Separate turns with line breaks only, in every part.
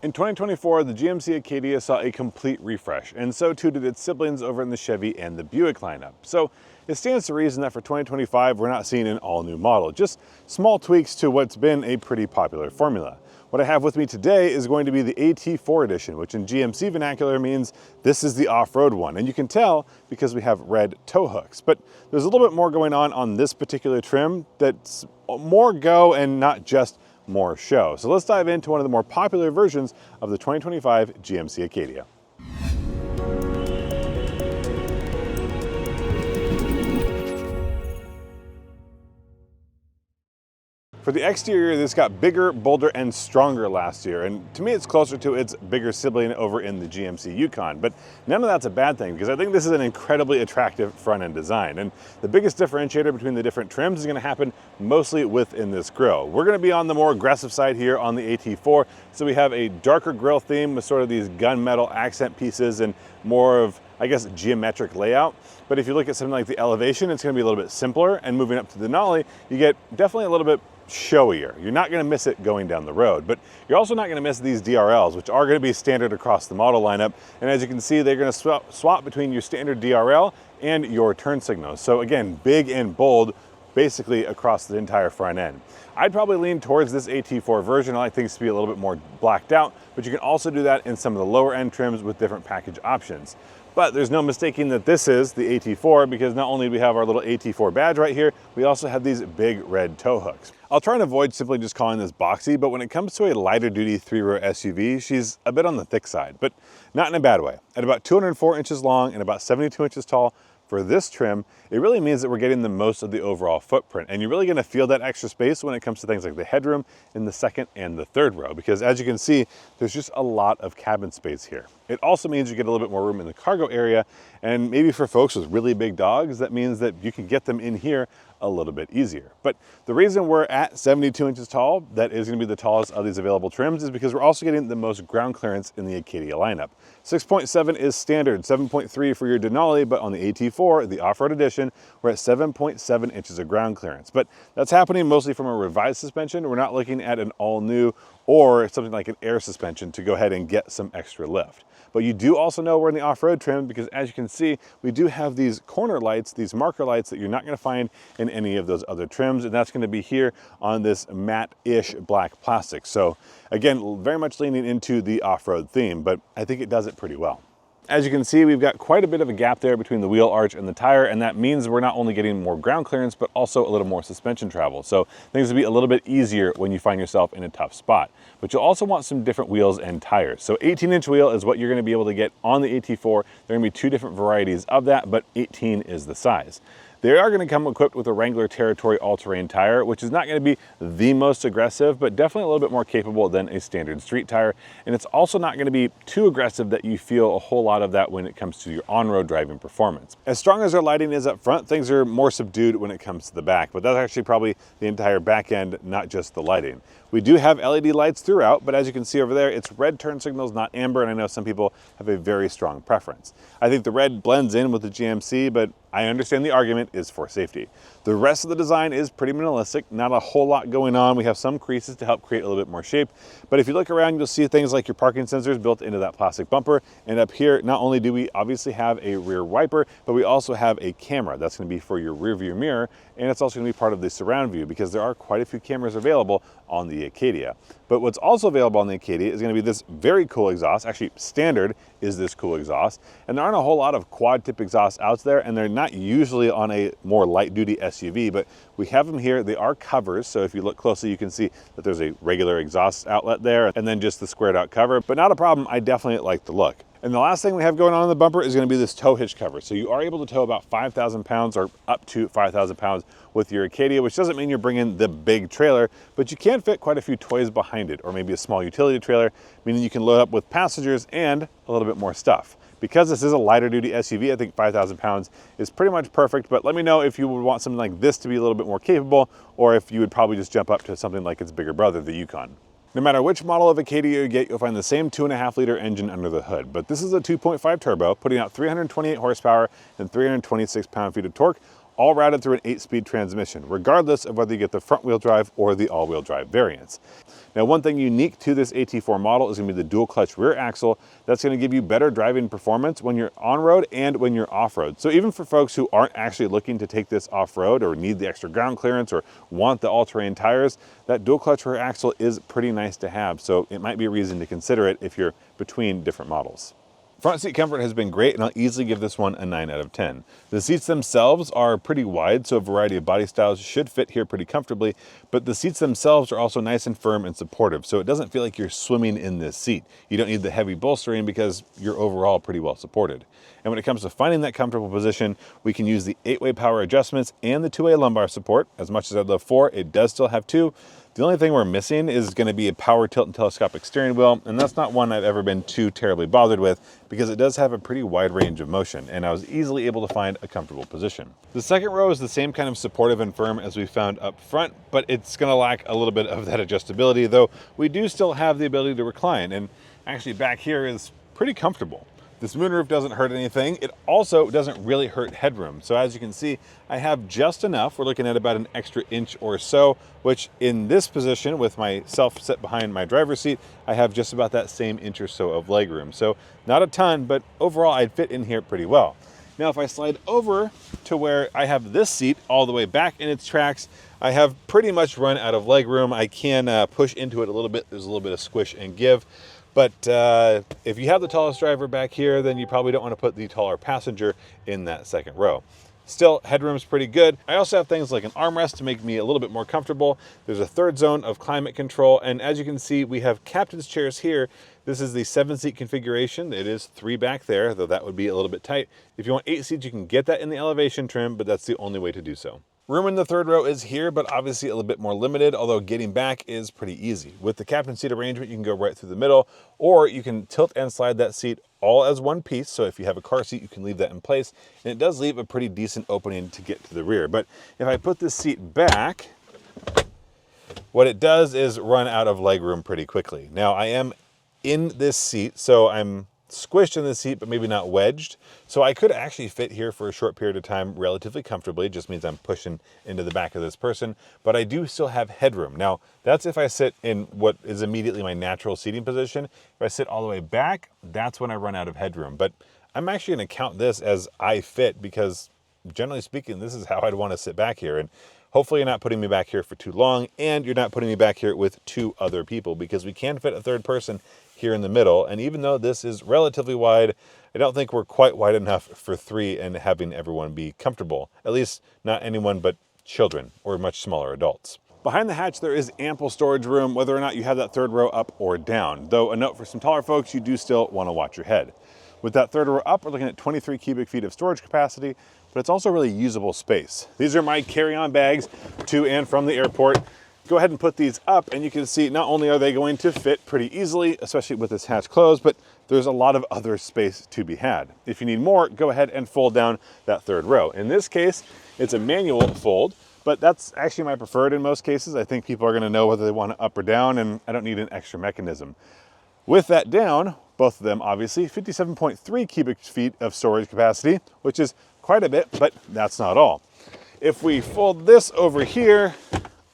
In 2024, the GMC Acadia saw a complete refresh, and so too did its siblings over in the Chevy and the Buick lineup. So it stands to reason that for 2025, we're not seeing an all-new model, just small tweaks to what's been a pretty popular formula. What I have with me today is going to be the AT4 edition, which in GMC vernacular means this is the off-road one. And you can tell because we have red tow hooks. But there's a little bit more going on this particular trim that's more go and not just more show. So let's dive into one of the more popular versions of the 2025 GMC Acadia. For the exterior, this got bigger, bolder, and stronger last year, and to me it's closer to its bigger sibling over in the GMC Yukon, but none of that's a bad thing because I think this is an incredibly attractive front-end design, and the biggest differentiator between the different trims is going to happen mostly within this grille. We're going to be on the more aggressive side here on the AT4, so we have a darker grille theme with sort of these gunmetal accent pieces and more of, I guess, geometric layout. But if you look at something like the Elevation, it's going to be a little bit simpler, and moving up to the Denali, you get definitely a little bit showier. You're not going to miss it going down the road, but you're also not going to miss these DRLs, which are going to be standard across the model lineup. And as you can see, they're going to swap between your standard DRL and your turn signals. So again, big and bold, basically across the entire front end. I'd probably lean towards this AT4 version. I like things to be a little bit more blacked out, but you can also do that in some of the lower end trims with different package options. But there's no mistaking that this is the AT4 because not only do we have our little AT4 badge right here, we also have these big red tow hooks. I'll try and avoid simply just calling this boxy, but when it comes to a lighter duty three-row SUV, she's a bit on the thick side, but not in a bad way. At about 204 inches long and about 72 inches tall, for this trim, it really means that we're getting the most of the overall footprint. And you're really gonna feel that extra space when it comes to things like the headroom in the second and the third row, because as you can see, there's just a lot of cabin space here. It also means you get a little bit more room in the cargo area, and maybe for folks with really big dogs, that means that you can get them in here a little bit easier. But the reason we're at 72 inches tall, that is gonna be the tallest of these available trims, is because we're also getting the most ground clearance in the Acadia lineup. 6.7 is standard, 7.3 for your Denali, but on the AT4, the off-road edition, we're at 7.7 inches of ground clearance. But that's happening mostly from a revised suspension. We're not looking at an all-new or something like an air suspension to go ahead and get some extra lift. But you do also know we're in the off-road trim because as you can see, we do have these corner lights, these marker lights that you're not gonna find in any of those other trims, and that's gonna be here on this matte-ish black plastic. So again, very much leaning into the off-road theme, but I think it does it pretty well. As you can see, we've got quite a bit of a gap there between the wheel arch and the tire, and that means we're not only getting more ground clearance, but also a little more suspension travel. So things will be a little bit easier when you find yourself in a tough spot. But you'll also want some different wheels and tires. So 18-inch wheel is what you're gonna be able to get on the AT4. There are gonna be two different varieties of that, but 18 is the size. They are going to come equipped with a Wrangler Territory all-terrain tire, which is not going to be the most aggressive, but definitely a little bit more capable than a standard street tire. And it's also not going to be too aggressive that you feel a whole lot of that when it comes to your on-road driving performance. As strong as our lighting is up front, things are more subdued when it comes to the back, but that's actually probably the entire back end, not just the lighting. We do have LED lights throughout, but as you can see over there, it's red turn signals, not amber, and I know some people have a very strong preference. I think the red blends in with the GMC, but I understand the argument is for safety. The rest of the design is pretty minimalistic, not a whole lot going on. We have some creases to help create a little bit more shape, but if you look around, you'll see things like your parking sensors built into that plastic bumper. And up here, not only do we obviously have a rear wiper, but we also have a camera. That's gonna be for your rear view mirror, and it's also gonna be part of the surround view because there are quite a few cameras available on the Acadia. But what's also available on the Acadia is gonna be this very cool exhaust. Actually, standard is this cool exhaust. And there aren't a whole lot of quad tip exhausts out there, and they're not usually on a more light duty SUV, but we have them here. They are covers. So if you look closely, you can see that there's a regular exhaust outlet there and then just the squared out cover, but not a problem. I definitely like the look. And the last thing we have going on in the bumper is going to be this tow hitch cover. So you are able to tow about 5,000 pounds or up to 5,000 pounds with your Acadia, which doesn't mean you're bringing the big trailer, but you can fit quite a few toys behind it, or maybe a small utility trailer, meaning you can load up with passengers and a little bit more stuff. Because this is a lighter duty SUV, I think 5,000 pounds is pretty much perfect, but let me know if you would want something like this to be a little bit more capable, or if you would probably just jump up to something like its bigger brother, the Yukon. No matter which model of Acadia you get, you'll find the same 2.5-liter engine under the hood, but this is a 2.5 turbo, putting out 328 horsepower and 326 pound-feet of torque, all routed through an 8-speed transmission, regardless of whether you get the front-wheel drive or the all-wheel drive variants. Now, one thing unique to this AT4 model is going to be the dual clutch rear axle. That's going to give you better driving performance when you're on-road and when you're off-road. So even for folks who aren't actually looking to take this off-road or need the extra ground clearance or want the all-terrain tires, that dual clutch rear axle is pretty nice to have. So it might be a reason to consider it if you're between different models. Front seat comfort has been great, and I'll easily give this one a 9 out of 10. The seats themselves are pretty wide, so a variety of body styles should fit here pretty comfortably, but the seats themselves are also nice and firm and supportive, so it doesn't feel like you're swimming in this seat. You don't need the heavy bolstering because you're overall pretty well supported. And when it comes to finding that comfortable position, we can use the 8-way power adjustments and the 2-way lumbar support. As much as I'd love 4, it does still have 2. The only thing we're missing is going to be a power tilt and telescopic steering wheel, and that's not one I've ever been too terribly bothered with because it does have a pretty wide range of motion, and I was easily able to find a comfortable position. The second row is the same kind of supportive and firm as we found up front, but it's going to lack a little bit of that adjustability, though we do still have the ability to recline, and actually back here is pretty comfortable. This moonroof doesn't hurt anything. It also doesn't really hurt headroom. So as you can see, I have just enough. We're looking at about an extra inch or so, which in this position with myself set behind my driver's seat, I have just about that same inch or so of legroom. So not a ton, but overall I'd fit in here pretty well. Now, if I slide over to where I have this seat all the way back in its tracks, I have pretty much run out of legroom. I can push into it a little bit. There's a little bit of squish and give. But if you have the tallest driver back here, then you probably don't want to put the taller passenger in that second row. Still, headroom's pretty good. I also have things like an armrest to make me a little bit more comfortable. There's a third zone of climate control, and as you can see, we have captain's chairs here. This is the 7-seat configuration. It is 3 back there, though that would be a little bit tight. If you want 8 seats, you can get that in the elevation trim, but that's the only way to do so. Room in the third row is here, but obviously a little bit more limited, although getting back is pretty easy. With the captain seat arrangement, you can go right through the middle, or you can tilt and slide that seat all as one piece. So if you have a car seat, you can leave that in place. And it does leave a pretty decent opening to get to the rear. But if I put this seat back, what it does is run out of legroom pretty quickly. Now I am in this seat, so I'm squished in the seat, but maybe not wedged. So I could actually fit here for a short period of time relatively comfortably. It just means I'm pushing into the back of this person, but I do still have headroom. Now, that's if I sit in what is immediately my natural seating position. If I sit all the way back, that's when I run out of headroom. But I'm actually going to count this as I fit because generally speaking, this is how I'd want to sit back here. And hopefully you're not putting me back here for too long, and you're not putting me back here with 2 other people because we can fit a third person here in the middle. And even though this is relatively wide, I don't think we're quite wide enough for 3 and having everyone be comfortable. At least not anyone but children or much smaller adults. Behind the hatch, there is ample storage room, whether or not you have that third row up or down. Though a note for some taller folks, you do still want to watch your head. With that third row up, we're looking at 23 cubic feet of storage capacity, but it's also really usable space. These are my carry-on bags to and from the airport. Go ahead and put these up, and you can see not only are they going to fit pretty easily, especially with this hatch closed, but there's a lot of other space to be had. If you need more, go ahead and fold down that third row. In this case, it's a manual fold, but that's actually my preferred in most cases. I think people are going to know whether they want it up or down, and I don't need an extra mechanism. With that down, both of them obviously, 57.3 cubic feet of storage capacity, which is quite a bit, but that's not all. If we fold this over here,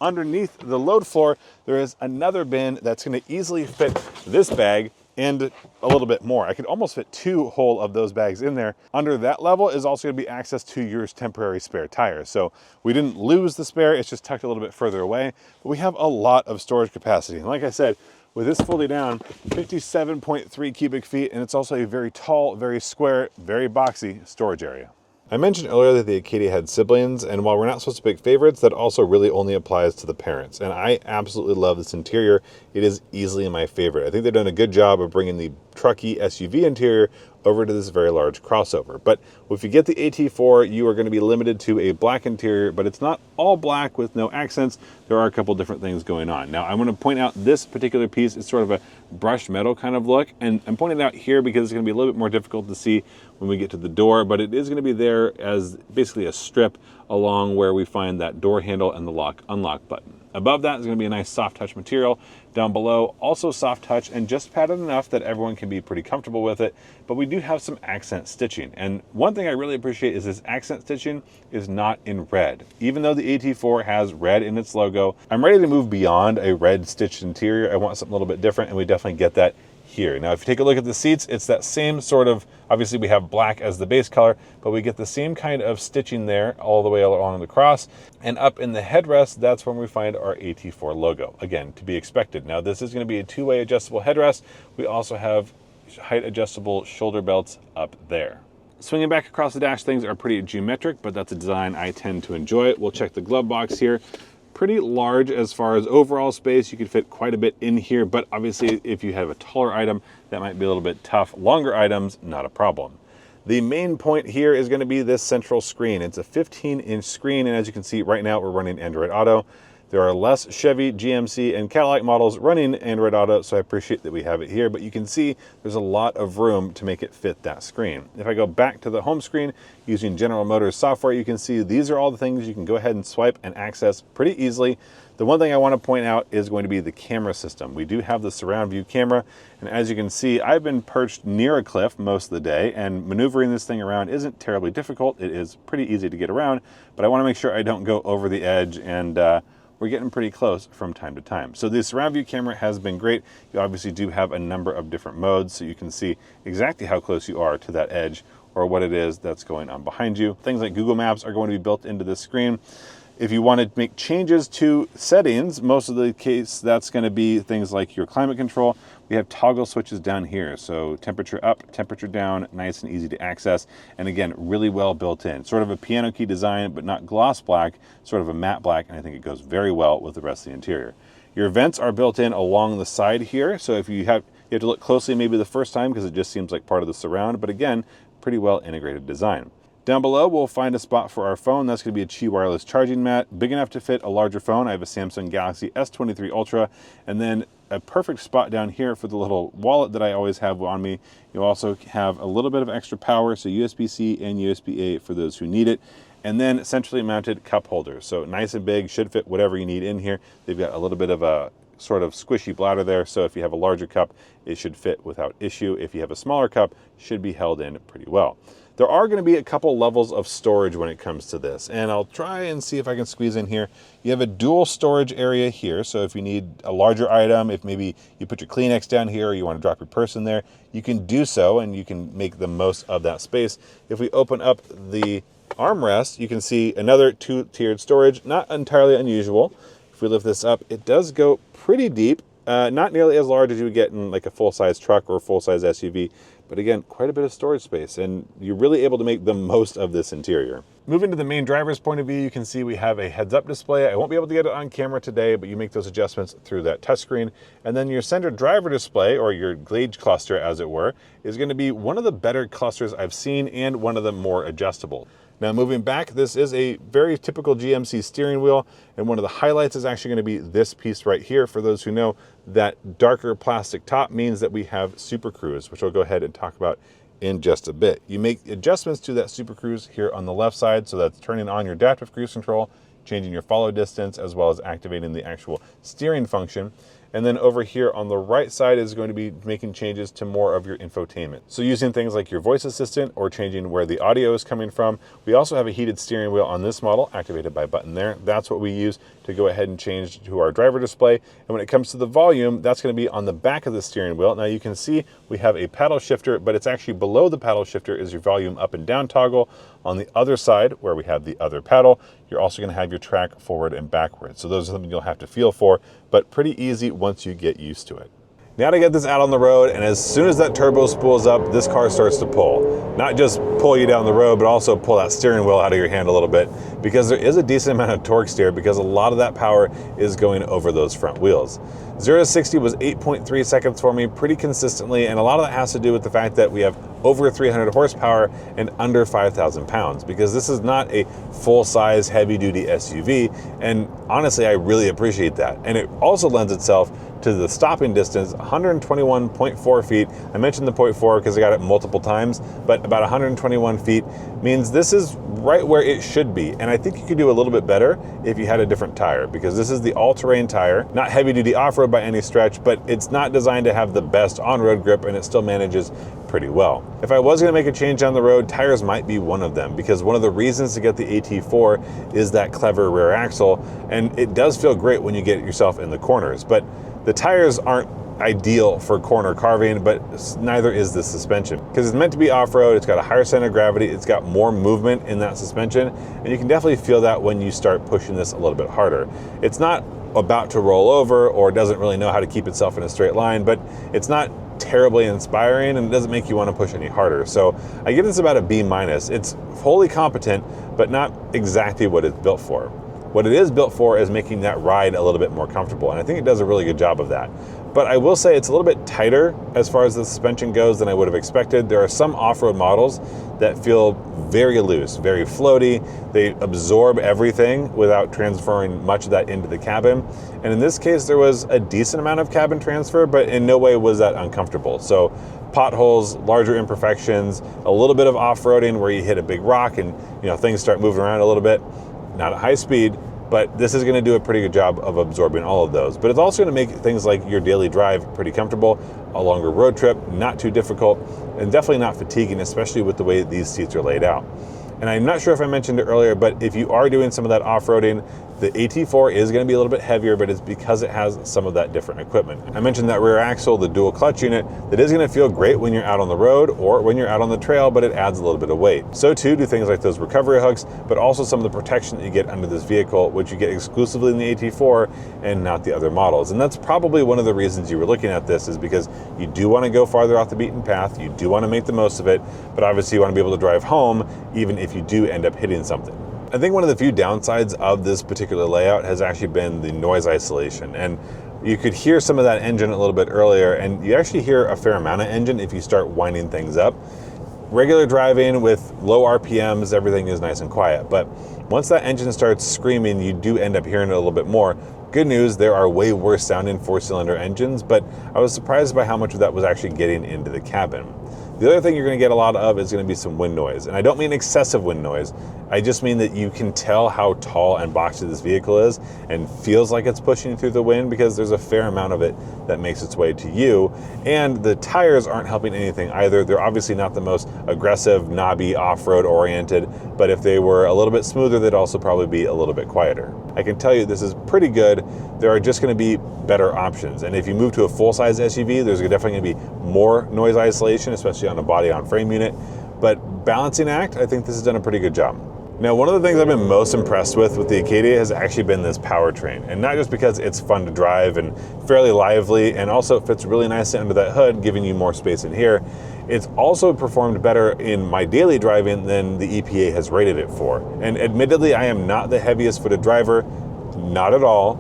underneath the load floor, there is another bin that's going to easily fit this bag and a little bit more. I could almost fit 2 whole of those bags in there. Under that level is also going to be access to your temporary spare tires. So we didn't lose the spare, it's just tucked a little bit further away, but we have a lot of storage capacity. And like I said, with this fully down, 57.3 cubic feet, and it's also a very tall, very square, very boxy storage area. I mentioned earlier that the Acadia had siblings, and while we're not supposed to pick favorites, that also really only applies to the parents. And I absolutely love this interior. It is easily my favorite. I think they've done a good job of bringing the trucky SUV interior over to this very large crossover. But if you get the AT4, you are going to be limited to a black interior, but it's not all black with no accents. There are a couple different things going on. Now, I want to point out this particular piece is sort of a brushed metal kind of look, and I'm pointing it out here because it's going to be a little bit more difficult to see when we get to the door, but it is going to be there as basically a strip along where we find that door handle and the lock unlock button. Above that is going to be a nice soft touch material. Down below, also soft touch and just padded enough that everyone can be pretty comfortable with it. But we do have some accent stitching. And one thing I really appreciate is this accent stitching is not in red. Even though the AT4 has red in its logo, I'm ready to move beyond a red stitched interior. I want something a little bit different, and we definitely get that here. Now, if you take a look at the seats, it's that same sort of, obviously we have black as the base color, but we get the same kind of stitching there all the way along the cross. And up in the headrest, that's when we find our AT4 logo. Again, to be expected. Now, this is going to be a two-way adjustable headrest. We also have height adjustable shoulder belts up there. Swinging back across the dash, things are pretty geometric, but that's a design I tend to enjoy. We'll check the glove box here. Pretty large as far as overall space. You could fit quite a bit in here, but obviously if you have a taller item, that might be a little bit tough. Longer items, not a problem. The main point here is going to be this central screen. It's a 15-inch screen, and as you can see right now, we're running Android Auto. There are less Chevy, GMC, and Cadillac models running Android Auto, so I appreciate that we have it here, but you can see there's a lot of room to make it fit that screen. If I go back to the home screen using General Motors software, you can see these are all the things you can go ahead and swipe and access pretty easily. The one thing I want to point out is going to be the camera system. We do have the surround view camera, and as you can see, I've been perched near a cliff most of the day, and maneuvering this thing around isn't terribly difficult. It is pretty easy to get around, but I want to make sure I don't go over the edge, and we're getting pretty close from time to time. So the surround view camera has been great. You obviously do have a number of different modes, so you can see exactly how close you are to that edge or what it is that's going on behind you. Things like Google Maps are going to be built into this screen. If you want to make changes to settings, most of the case, that's going to be things like your climate control. We have toggle switches down here. So temperature up, temperature down, nice and easy to access. And again, really well built in. Sort of a piano key design, but not gloss black, sort of a matte black. And I think it goes very well with the rest of the interior. Your vents are built in along the side here. So if you have to look closely maybe the first time because it just seems like part of the surround. But again, pretty well integrated design. Down below, we'll find a spot for our phone. That's going to be a Qi wireless charging mat, big enough to fit a larger phone. I have a Samsung Galaxy S23 Ultra, and then a perfect spot down here for the little wallet that I always have on me. You'll also have a little bit of extra power, so USB-C and USB-A for those who need it. And then centrally mounted cup holders. So nice and big, should fit whatever you need in here. They've got a little bit of a sort of squishy bladder there, so if you have a larger cup, it should fit without issue. If you have a smaller cup, it should be held in pretty well. There are going to be a couple levels of storage when it comes to this, and I'll try and see if I can squeeze in here. You have a dual storage area here, so if you need a larger item, if maybe you put your Kleenex down here or you want to drop your purse in there, you can do so and you can make the most of that space. If we open up the armrest, you can see another two-tiered storage, not entirely unusual. If we lift this up, it does go pretty deep, not nearly as large as you would get in like a full-size truck or a full-size SUV, but again, quite a bit of storage space, and you're really able to make the most of this interior. Moving to the main driver's point of view, you can see we have a heads-up display. I won't be able to get it on camera today, but you make those adjustments through that touchscreen. And then your center driver display, or your gauge cluster as it were, is going to be one of the better clusters I've seen and one of the more adjustable. Now moving back, this is a very typical GMC steering wheel, and one of the highlights is actually going to be this piece right here. For those who know, that darker plastic top means that we have Super Cruise, which I'll go ahead and talk about in just a bit. You make adjustments to that Super Cruise here on the left side, so that's turning on your adaptive cruise control, changing your follow distance, as well as activating the actual steering function. And then over here on the right side is going to be making changes to more of your infotainment. So using things like your voice assistant or changing where the audio is coming from. We also have a heated steering wheel on this model, activated by a button there. That's what we use to go ahead and change to our driver display. And when it comes to the volume, that's going to be on the back of the steering wheel. Now you can see we have a paddle shifter, but it's actually below the paddle shifter is your volume up and down toggle. On the other side, where we have the other paddle, you're also going to have your track forward and backward. So those are something you'll have to feel for, but pretty easy once you get used to it. Now to get this out on the road, and as soon as that turbo spools up, this car starts to pull. Not just pull you down the road, but also pull that steering wheel out of your hand a little bit, because there is a decent amount of torque steer, because a lot of that power is going over those front wheels. 0 to 60 was 8.3 seconds for me, pretty consistently, and a lot of that has to do with the fact that we have over 300 horsepower and under 5,000 pounds, because this is not a full-size heavy-duty SUV, and honestly, I really appreciate that. And it also lends itself to the stopping distance, 121.4 feet. I mentioned the 0.4 because I got it multiple times, but about 121 feet means this is right where it should be. And I think you could do a little bit better if you had a different tire, because this is the all-terrain tire, not heavy-duty off-road by any stretch, but it's not designed to have the best on-road grip, and it still manages pretty well. If I was going to make a change on the road, tires might be one of them, because one of the reasons to get the AT4 is that clever rear axle, and it does feel great when you get yourself in the corners. But the tires aren't ideal for corner carving, but neither is the suspension, because it's meant to be off-road. It's got a higher center of gravity, it's got more movement in that suspension, and you can definitely feel that when you start pushing this a little bit harder. It's not about to roll over or doesn't really know how to keep itself in a straight line, but it's not terribly inspiring, and it doesn't make you want to push any harder. So I give this about a B-. It's wholly competent, but not exactly what it's built for. What it is built for is making that ride a little bit more comfortable, and I think it does a really good job of that. But I will say it's a little bit tighter as far as the suspension goes than I would have expected. There are some off-road models that feel very loose, very floaty. They absorb everything without transferring much of that into the cabin. And in this case, there was a decent amount of cabin transfer, but in no way was that uncomfortable. So potholes, larger imperfections, a little bit of off-roading where you hit a big rock and things start moving around a little bit, not at high speed, but this is going to do a pretty good job of absorbing all of those. But it's also going to make things like your daily drive pretty comfortable, a longer road trip, not too difficult, and definitely not fatiguing, especially with the way these seats are laid out. And I'm not sure if I mentioned it earlier, but if you are doing some of that off-roading, the AT4 is going to be a little bit heavier, but it's because it has some of that different equipment. I mentioned that rear axle, the dual clutch unit, that is going to feel great when you're out on the road or when you're out on the trail, but it adds a little bit of weight. So too do things like those recovery hooks, but also some of the protection that you get under this vehicle, which you get exclusively in the AT4 and not the other models. And that's probably one of the reasons you were looking at this, is because you do want to go farther off the beaten path, you do want to make the most of it, but obviously you want to be able to drive home even if you do end up hitting something. I think one of the few downsides of this particular layout has actually been the noise isolation. And you could hear some of that engine a little bit earlier, and you actually hear a fair amount of engine if you start winding things up. Regular driving with low RPMs, everything is nice and quiet. But once that engine starts screaming, you do end up hearing it a little bit more. Good news, there are way worse sounding 4-cylinder engines, but I was surprised by how much of that was actually getting into the cabin. The other thing you're going to get a lot of is going to be some wind noise. And I don't mean excessive wind noise. I just mean that you can tell how tall and boxy this vehicle is and feels like it's pushing through the wind, because there's a fair amount of it that makes its way to you. And the tires aren't helping anything either. They're obviously not the most aggressive, knobby, off-road oriented, but if they were a little bit smoother, they'd also probably be a little bit quieter. I can tell you this is pretty good. There are just going to be better options. And if you move to a full-size SUV, there's definitely going to be more noise isolation, especially on a body-on-frame unit. But balancing act, I think this has done a pretty good job. Now, one of the things I've been most impressed with the Acadia has actually been this powertrain. And not just because it's fun to drive and fairly lively, and also it fits really nicely under that hood, giving you more space in here. It's also performed better in my daily driving than the EPA has rated it for. And admittedly, I am not the heaviest footed driver, not at all,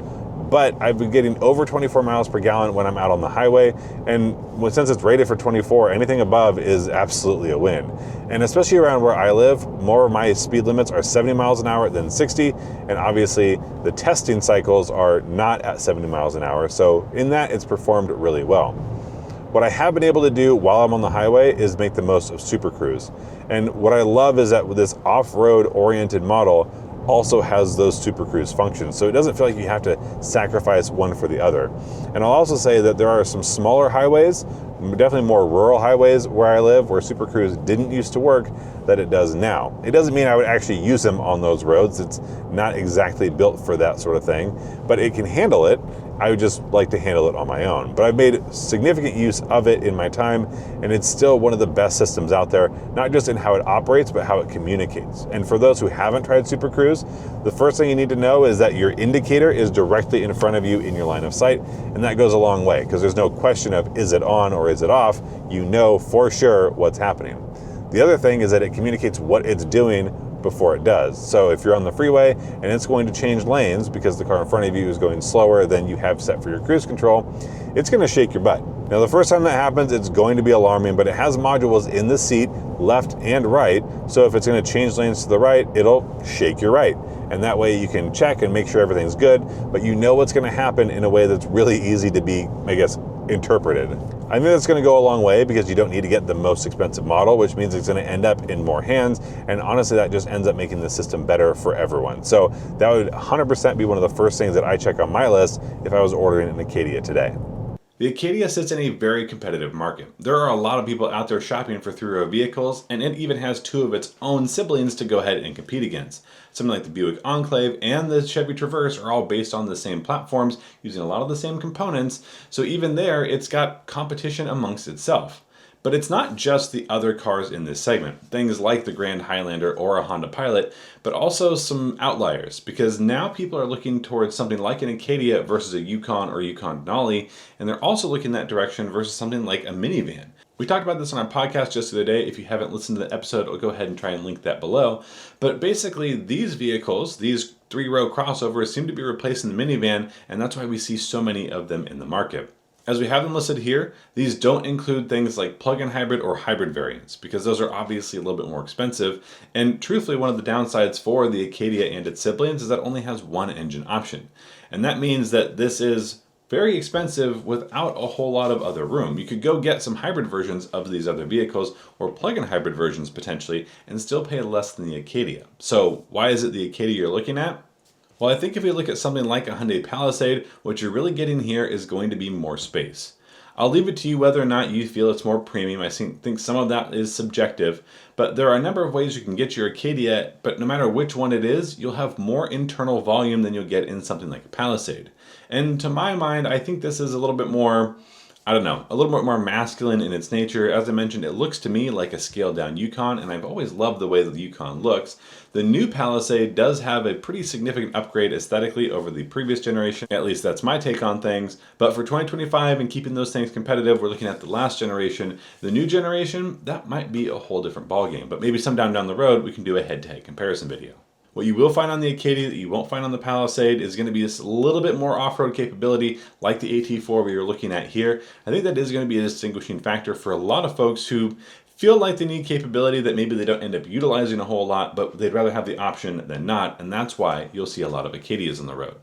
but I've been getting over 24 miles per gallon when I'm out on the highway, and since it's rated for 24, anything above is absolutely a win. And especially around where I live, more of my speed limits are 70 miles an hour than 60, and obviously the testing cycles are not at 70 miles an hour, so in that it's performed really well. What I have been able to do while I'm on the highway is make the most of Super Cruise. And what I love is that with this off-road oriented model also has those Super Cruise functions. So it doesn't feel like you have to sacrifice one for the other. And I'll also say that there are some smaller highways, definitely more rural highways where I live, where Super Cruise didn't used to work, that it does now. It doesn't mean I would actually use them on those roads. It's not exactly built for that sort of thing, but it can handle it. I would just like to handle it on my own. But I've made significant use of it in my time, and it's still one of the best systems out there, not just in how it operates, but how it communicates. And for those who haven't tried Super Cruise, the first thing you need to know is that your indicator is directly in front of you in your line of sight, and that goes a long way, because there's no question of is it on or is it off. You know for sure what's happening. The other thing is that it communicates what it's doing before it does. So if you're on the freeway and it's going to change lanes because the car in front of you is going slower than you have set for your cruise control, it's going to shake your butt. Now, the first time that happens, it's going to be alarming, but it has modules in the seat, left and right, so if it's going to change lanes to the right, it'll shake your right. and that way you can check and make sure everything's good, but you know what's going to happen in a way that's really easy to be, I guess, interpreted. I think that's going to go a long way because you don't need to get the most expensive model, which means it's going to end up in more hands, and honestly that just ends up making the system better for everyone. So that would 100% be one of the first things that I check on my list if I was ordering an Acadia today.
The Acadia sits in a very competitive market. There are a lot of people out there shopping for three-row vehicles, and it even has two of its own siblings to go ahead and compete against. Something like the Buick Enclave and the Chevy Traverse are all based on the same platforms, using a lot of the same components, so even there it's got competition amongst itself. But it's not just the other cars in this segment, things like the Grand Highlander or a Honda Pilot, but also some outliers, because now people are looking towards something like an Acadia versus a Yukon or Yukon Denali, and they're also looking that direction versus something like a minivan. We talked about this on our podcast just the other day. If you haven't listened to the episode, I'll go ahead and try and link that below. But basically, these vehicles, these three-row crossovers, seem to be replacing the minivan, and that's why we see so many of them in the market. As we have them listed here, these don't include things like plug-in hybrid or hybrid variants, because those are obviously a little bit more expensive. And truthfully, one of the downsides for the Acadia and its siblings is that it only has one engine option. And that means that this is very expensive without a whole lot of other room. You could go get some hybrid versions of these other vehicles, or plug-in hybrid versions potentially, and still pay less than the Acadia. So why is it the Acadia you're looking at? Well, I think if you look at something like a Hyundai Palisade, what you're really getting here is going to be more space. I'll leave it to you whether or not you feel it's more premium. I think some of that is subjective, but there are a number of ways you can get your Acadia, but no matter which one it is, you'll have more internal volume than you'll get in something like a Palisade. And to my mind, I think this is a little bit more, a little bit more masculine in its nature. As I mentioned, it looks to me like a scaled down Yukon, and I've always loved the way that the Yukon looks. The new Palisade does have a pretty significant upgrade aesthetically over the previous generation. At least that's my take on things. But for 2025 and keeping those things competitive, we're looking at the last generation. The new generation, that might be a whole different ballgame. But maybe sometime down the road, we can do a head-to-head comparison video. What you will find on the Acadia that you won't find on the Palisade is going to be just a little bit more off-road capability like the AT4 we were looking at here. I think that is going to be a distinguishing factor for a lot of folks who feel like they need capability that maybe they don't end up utilizing a whole lot, but they'd rather have the option than not, and that's why you'll see a lot of Acadias on the road.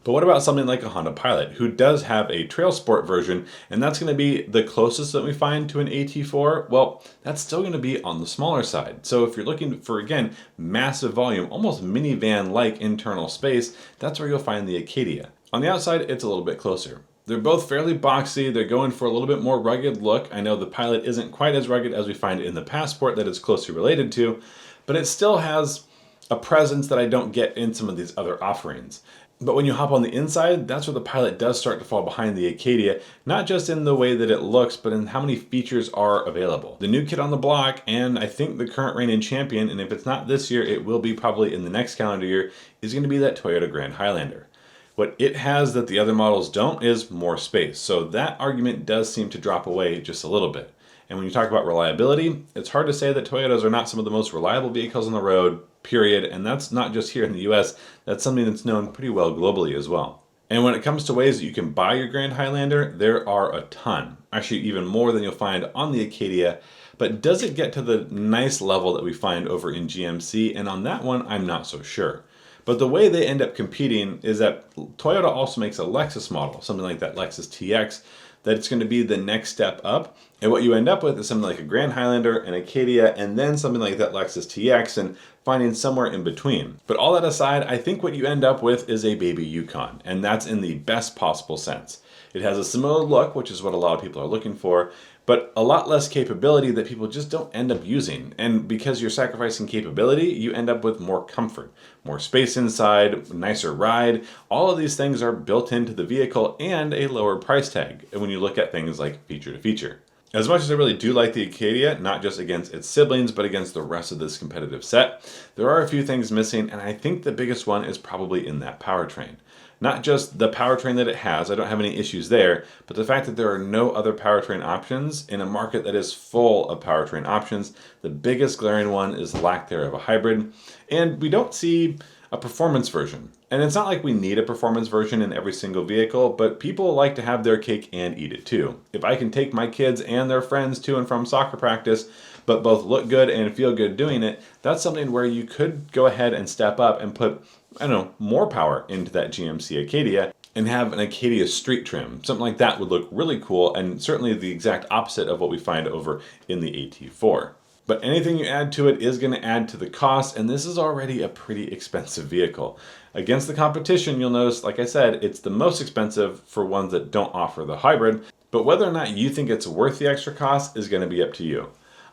But what about something like a Honda Pilot, who does have a Trail Sport version, and that's going to be the closest that we find to an AT4? Well, that's still going to be on the smaller side. So if you're looking for, again, massive volume, almost minivan-like internal space, that's where you'll find the Acadia. On the outside, it's a little bit closer. They're both fairly boxy. They're going for a little bit more rugged look. I know the Pilot isn't quite as rugged as we find in the Passport that it's closely related to, but it still has a presence that I don't get in some of these other offerings. But when you hop on the inside, that's where the Pilot does start to fall behind the Acadia, not just in the way that it looks, but in how many features are available. The new kid on the block, and I think the current reigning champion, and if it's not this year, it will be probably in the next calendar year, is going to be that Toyota Grand Highlander. What it has that the other models don't is more space. So that argument does seem to drop away just a little bit. And when you talk about reliability, it's hard to say that Toyotas are not some of the most reliable vehicles on the road, period. And that's not just here in the US, that's something that's known pretty well globally as well. And when it comes to ways that you can buy your Grand Highlander, there are a ton. Actually, even more than you'll find on the Acadia. But does it get to the nice level that we find over in GMC? And on that one, I'm not so sure. But the way they end up competing is that Toyota also makes a Lexus model, something like that Lexus TX, that it's going to be the next step up. And what you end up with is something like a Grand Highlander, an Acadia, and then something like that Lexus TX, and finding somewhere in between. But all that aside, I think what you end up with is a baby Yukon, and that's in the best possible sense. It has a similar look, which is what a lot of people are looking for, but a lot less capability that people just don't end up using. And because you're sacrificing capability, you end up with more comfort, more space inside, nicer ride. All of these things are built into the vehicle and a lower price tag when you look at things like feature to feature. As much as I really do like the Acadia, not just against its siblings, but against the rest of this competitive set, there are a few things missing, and I think the biggest one is probably in that powertrain. Not just the powertrain that it has, I don't have any issues there, but the fact that there are no other powertrain options in a market that is full of powertrain options. The biggest glaring one is lack there of a hybrid, and we don't see a performance version. And it's not like we need a performance version in every single vehicle, but people like to have their cake and eat it too. If I can take my kids and their friends to and from soccer practice, but both look good and feel good doing it, that's something where you could go ahead and step up and put, I don't know, more power into that GMC Acadia and have an Acadia street trim. Something like that would look really cool, and certainly the exact opposite of what we find over in the AT4. But anything you add to it is going to add to the cost, and this is already a pretty expensive vehicle. Against the competition, you'll notice, like I said, it's the most expensive for ones that don't offer the hybrid, but whether or not you think it's worth the extra cost is going to be up to you.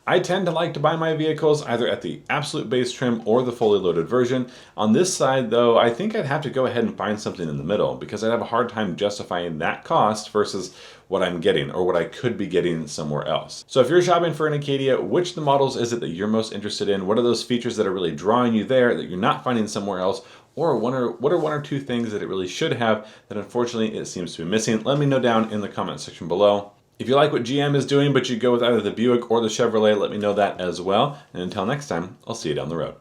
I tend to like to buy my vehicles either at the absolute base trim or the fully loaded version. On this side though, I think I'd have to go ahead and find something in the middle because I'd have a hard time justifying that cost versus what I'm getting or what I could be getting somewhere else. So if you're shopping for an Acadia, which of the models is it that you're most interested in? What are those features that are really drawing you there that you're not finding somewhere else? Or what are one or two things that it really should have that unfortunately it seems to be missing? Let me know down in the comment section below. If you like what GM is doing, but you go with either the Buick or the Chevrolet, let me know that as well. And until next time, I'll see you down the road.